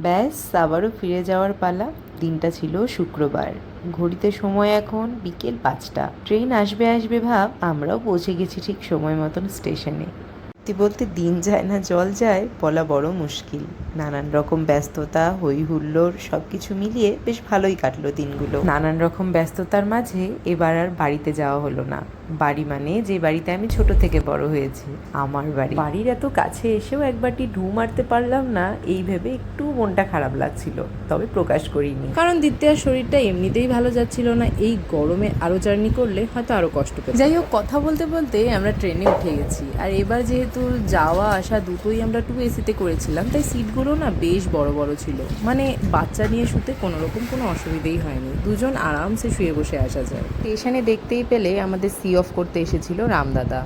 ব্যাস আবারও ফিরে যাওয়ার পালা। দিনটা ছিল শুক্রবার। ঘড়িতে সময় এখন বিকেল 5টা। ট্রেন আসবে আসবে ভাব, আমরাও পৌঁছে গেছি ঠিক সময় মতন স্টেশনে। সত্যি বলতে দিন যায় না জল যায় বলা বড় মুশকিল। নানান রকম ব্যস্ততা, হই হুল্লোড় সব কিছু মিলিয়ে বেশ ভালোই কাটলো দিনগুলো। নানান রকম ব্যস্ততার মাঝে এবার আর বাড়িতে যাওয়া হলো না। বাড়ি মানে যে বাড়িতে আমি ছোট থেকে বড় হয়েছি, আমার বাড়ি। বাড়ির এত কাছে এসেও একবারটি ঢু মারতে পারলাম না, এই ভেবে একটু মনটা খারাপ লাগছিল, তবে প্রকাশ করিনি। কারণ দ্বিতীয়ার শরীরটা এমনিতেই ভালো যাচ্ছিল না, এই গরমে আরও জার্নি করলে হয়তো আরও কষ্ট পেত। যাই হোক, কথা বলতে বলতে আমরা ট্রেনে উঠে গেছি। আর এবার যেহেতু যাওয়া আসা দুটোই আমরা 2 এসিতে করেছিলাম, তাই সিটগুলো না বেশ বড় বড় ছিল। মানে বাচ্চা নিয়ে শুতে কোনো রকম কোনো অসুবিধেই হয়নি, দুজন আরামসে শুয়ে বসে আসা যায়। স্টেশনে দেখতেই পেলে আমাদের সি অফ করতে এসেছিল রামদাদা।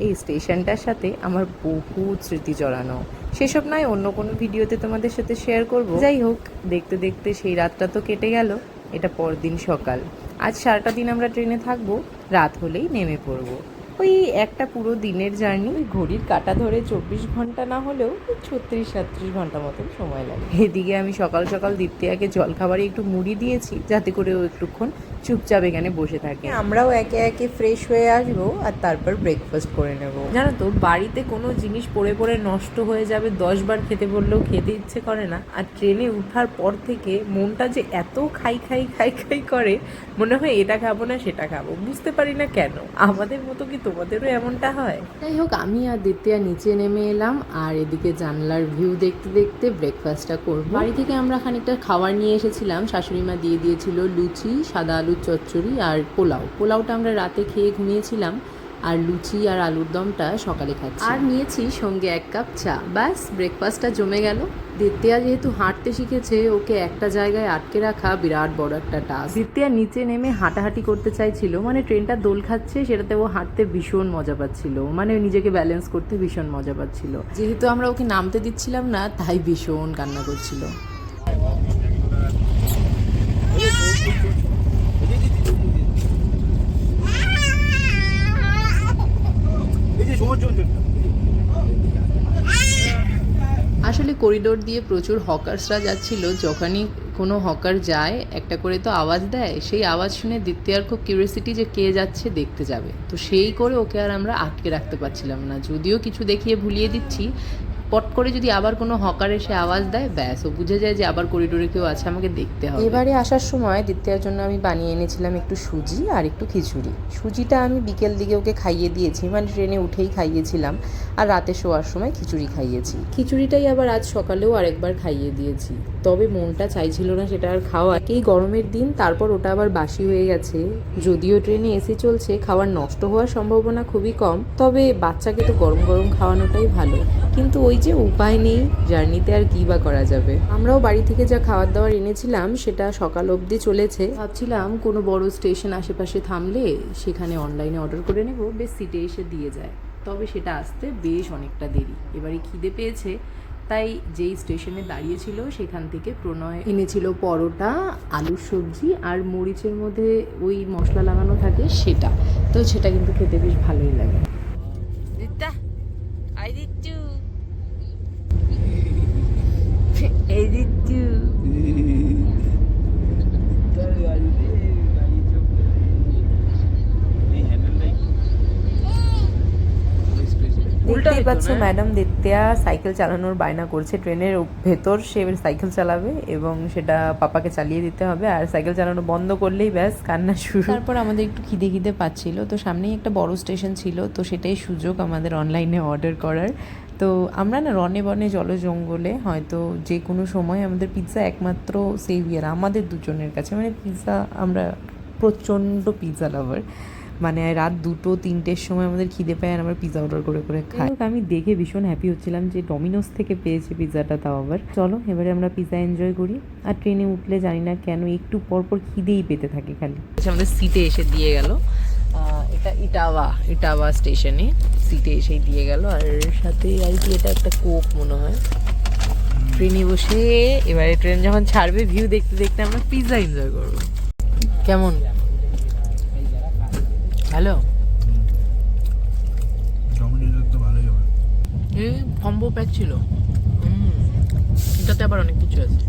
এই স্টেশনটার সাথে আমার বহু স্মৃতি জড়ানো, সেসব নয় অন্য কোনো ভিডিওতে তোমাদের সাথে শেয়ার করব। যাই হোক, দেখতে দেখতে সেই রাতটা তো কেটে গেল। এটা পরদিন সকাল। আজ সারাটা দিন আমরা ট্রেনে থাকবো, রাত হলেই নেমে পড়বো। ওই একটা পুরো দিনের জার্নি। ঘড়ির কাঁটা ধরে 24 ঘন্টা না হলেও 36-37 ঘন্টা মতন সময় লাগে। এদিকে আমি সকাল সকাল দীপ্তিয়াকে জলখাবারে একটু মুড়ি দিয়েছি, যাতে করে ও একটুক্ষণ চুপচাপ এখানে বসে থাকে। আমরাও একে একে ফ্রেশ হয়ে আসবো আর তারপর ব্রেকফাস্ট করে নেব। জানো তো, বাড়িতে কোনো জিনিস পড়ে পড়ে নষ্ট হয়ে যাবে 10 বার খেতে বললেও খেতে ইচ্ছে করে না। আর ট্রেনে ওঠার পর থেকে মনটা যে এত খাই খাই খাই খাই করে, মনে হয় এটা খাবো না সেটা খাবো, বুঝতে পারি না কেন। আমাদের মতো কি তোমাদেরও এমনটা হয়? যাই হোক, আমি আর দ্বিতীয়া নিচে নেমে এলাম, আর এদিকে জানলার ভিউ দেখতে দেখতে ব্রেকফাস্টটা করব। বাড়ি থেকে আমরা খানিকটা খাবার নিয়ে এসেছিলাম। শাশুড়ি মা দিয়ে দিয়েছিল লুচি, সাদা আলুর চচ্চড়ি আর পোলাওটা আমরা রাতে খেয়ে ঘুমিয়েছিলাম, আর লুচি আর আলুর দমটা সকালে খাচ্ছি। আর নিয়েছি সঙ্গে 1 কাপ চা। ব্যাস, ব্রেকফাস্টটা জমে গেল। দ্বিতীয়া যেহেতু হাঁটতে শিখেছে, ওকে একটা জায়গায় আটকে রাখা বিরাট বড় একটা টাস্ক। দ্বিতীয়া নিচে নেমে হাঁটাহাঁটি করতে চাইছিল, মানে ট্রেনটা দোল খাচ্ছে, সেটাতে ও হাঁটতে ভীষণ মজা পাচ্ছিল, মানে নিজেকে ব্যালেন্স করতে ভীষণ মজা পাচ্ছিল। যেহেতু আমরা ওকে নামতে দিচ্ছিলাম না, তাই ভীষণ কান্না করছিল। আসলে করিডোর দিয়ে প্রচুর হকার্সরা যাচ্ছিল। যখনই কোনো হকার যায় একটা করে তো আওয়াজ দেয়, সেই আওয়াজ শুনে দ্বিতীয়ার খুব কিউরিয়াসিটি যে কে যাচ্ছে দেখতে যাবে। তো সেই করে ওকে আর আমরা আটকে রাখতে পারছিলাম না, যদিও কিছু দেখিয়ে ভুলিয়ে দিচ্ছি। পট করে যদি আবার কোনো হকার এসে আওয়াজ দেয়, ব্যাস ও বুঝে যায় যে আবার করিডোরে কেউ আছে, আমাকে দেখতে হবে। এবারে আসার সময় দ্বিতীয়ার জন্য আমি বানিয়ে এনেছিলাম একটু সুজি আর একটু খিচুড়ি। সুজিটা আমি বিকেল দিকে ওকে খাইয়ে দিয়েছি, মানে ট্রেনে উঠেই খাইয়েছিলাম, আর রাতে শোয়ার সময় খিচুড়ি খাইয়েছি। খিচুড়িটাই আবার আজ সকালেও আরেকবার খাইয়ে দিয়েছি, তবে মনটা চাইছিল না সেটা আর খাওয়া। এই গরমের দিন, তারপর ওটা আবার বাসি হয়ে গেছে। যদিও ট্রেনে এসি চলছে, খাবার নষ্ট হওয়ার সম্ভাবনা খুবই কম, তবে বাচ্চাকে তো গরম গরম খাওয়ানোটাই ভালো। কিন্তু ওই যে উপায় নেই, জার্নিতে আর কী বা করা যাবে। আমরাও বাড়ি থেকে যা খাবার দাবার এনেছিলাম সেটা সকাল অবধি চলেছে। ভাবছিলাম কোনো বড় স্টেশন আশেপাশে থামলে সেখানে অনলাইনে অর্ডার করে নেব, বেশ সিটে এসে দিয়ে যায়। তবে সেটা আসতে বেশ অনেকটা দেরি। এবারে খিদে পেয়েছে, তাই যেই স্টেশনে দাঁড়িয়েছিল সেখান থেকে প্রণয় এনেছিল পরোটা, আলুর সবজি আর মরিচের মধ্যে ওই মশলা লাগানো থাকে সেটা। তো সেটা কিন্তু খেতে বেশ ভালোই লাগে। দেখতেই পাচ্ছ ম্যাডাম দ্বিতীয়া সাইকেল চালানোর বায়না করছে। ট্রেনের ভেতর সে সাইকেল চালাবে এবং সেটা পাপাকে চালিয়ে দিতে হবে, আর সাইকেল চালানো বন্ধ করলেই ব্যাস কান্না শুরু। তারপর আমাদের একটু খিদে পাচ্ছিল, তো সামনেই একটা বড় স্টেশন ছিল, তো সেটাই সুযোগ আমাদের অনলাইনে অর্ডার করার। তো আমরা না রনে বনে জল জঙ্গলে হয়তো যে কোনো সময় আমাদের পিৎজা একমাত্র সেভিয়ার আমাদের দুজনের কাছে। মানে পিৎজা, আমরা প্রচণ্ড পিৎজা লাভার। মানে রাত 2-3টের সময় আমাদের খিদে পায় আর আমরা পিৎজা অর্ডার করে করে খাই। আমি দেখে ভীষণ হ্যাপি হচ্ছিলাম যে ডমিনোস থেকে পেয়েছি পিৎজাটা, তাও আবার। চলো এবারে আমরা পিৎজা এনজয় করি। আর ট্রেনে উঠলে জানি না কেন একটু পরপর খিদেই পেতে থাকে খালি। আমাদের সিটে এসে দিয়ে গেল, এটা ইটাওয়া স্টেশনে সিটে এসেই দিয়ে গেল, আর সাথে আর কি এটা একটা কোক মনে হয়। ট্রেনে বসে এবারে ট্রেন যখন ছাড়বে ভিউ দেখতে দেখতে আমরা পিৎজা এনজয় করবো। কেমন? হ্যালো, কম্বো প্যাক ছিল। এটাতে আবার অনেক কিছু আছে।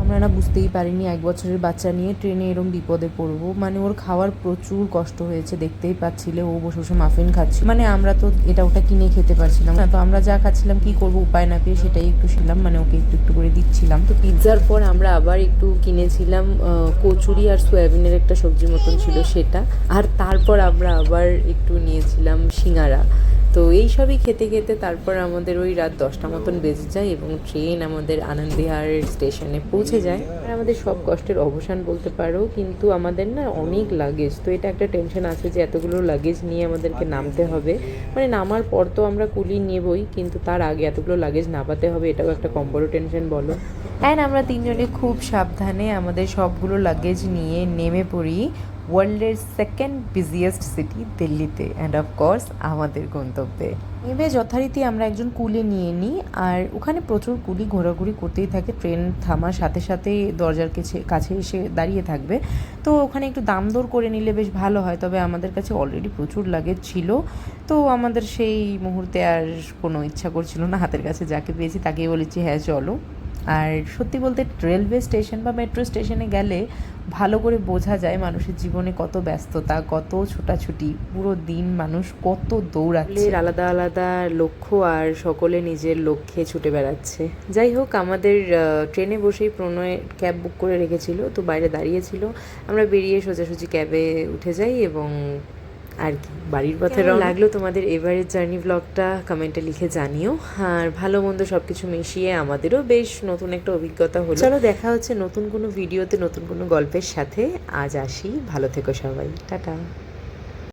আমরা না বুঝতেই পারিনি 1 বছরের বাচ্চা নিয়ে ট্রেনে এরম বিপদে পড়বো। মানে ওর খাওয়ার প্রচুর কষ্ট হয়েছে, দেখতেই পাচ্ছিলে ও বসে বসে মাফিন খাচ্ছিল। মানে আমরা তো এটা ওটা কিনে খেতে পারছিলাম না, তো আমরা যা খাচ্ছিলাম কি করবো উপায় না পেয়ে সেটাই একটু ছিলাম, মানে ওকে একটু একটু করে দিচ্ছিলাম। তো পিৎজার পর আমরা আবার একটু কিনেছিলাম কচুরি আর সয়াবিনের একটা সবজি মতন ছিল সেটা, আর তারপর আমরা আবার একটু নিয়েছিলাম সিঙ্গারা। তো এই সবই খেতে খেতে তারপর আমাদের ওই রাত 10টা মতন বেজে যায় এবং ট্রেন আমাদের আনন্দবিহার স্টেশনে পৌঁছে যায়। আর আমাদের সব কষ্টের অবসান বলতে পারো, কিন্তু আমাদের না অনেক লাগেজ, তো এটা একটা টেনশন আছে যে এতগুলো লাগেজ নিয়ে আমাদেরকে নামতে হবে। মানে নামার পর তো আমরা কুলি নেবই, কিন্তু তার আগে এতগুলো লাগেজ নামাতে হবে, এটাও একটা কম বড় টেনশন বলো। অ্যান্ড আমরা তিনজনে খুব সাবধানে আমাদের সবগুলো লাগেজ নিয়ে নেমে পড়ি ওয়ার্ল্ডের সেকেন্ড বিজিয়েস্ট সিটি দিল্লিতে, অ্যান্ড অফকোর্স আমাদের গন্তব্যে। নেমে যথারীতি আমরা একজন কুলি নিয়ে নিই, আর ওখানে প্রচুর কুলি ঘোরাঘুরি করতেই থাকে, ট্রেন থামার সাথে সাথেই দরজার কাছে এসে দাঁড়িয়ে থাকবে। তো ওখানে একটু দাম দর করে নিলে বেশ ভালো হয়, তবে আমাদের কাছে অলরেডি প্রচুর লাগেজ ছিল, তো আমাদের সেই মুহূর্তে আর কোনো ইচ্ছা করছিল না, হাতের কাছে যাকে পেয়েছি তাকেই বলেছি হ্যাঁ চলো। আর সত্যি বলতে রেলওয়ে স্টেশন বা মেট্রো স্টেশনে গেলে ভালো করে বোঝা যায় মানুষের জীবনে কত ব্যস্ততা, কত ছোটাছুটি, পুরো দিন মানুষ কত দৌড়াচ্ছে, আলাদা আলাদা লক্ষ্য আর সকলে নিজের লক্ষ্যে ছুটে বেড়াচ্ছে। যাই হোক, আমাদের ট্রেনে বসেই প্রণয় ক্যাব বুক করে রেখেছিল, তো বাইরে দাঁড়িয়েছিল, আমরা বেরিয়ে সোজাসুজি ক্যাবে উঠে যাই এবং আর কি বাড়ির পথে লাগলো তোমাদের এবারের জার্নি ব্লগটা কমেন্টে লিখে জানিও। আর ভালো মন্দ সব কিছু মিশিয়ে আমাদেরও বেশ নতুন একটা অভিজ্ঞতা হলো। চলো দেখা হচ্ছে নতুন কোনো ভিডিওতে নতুন কোনো গল্পের সাথে। আজ আসি, ভালো থেকো সবাই, টাটা।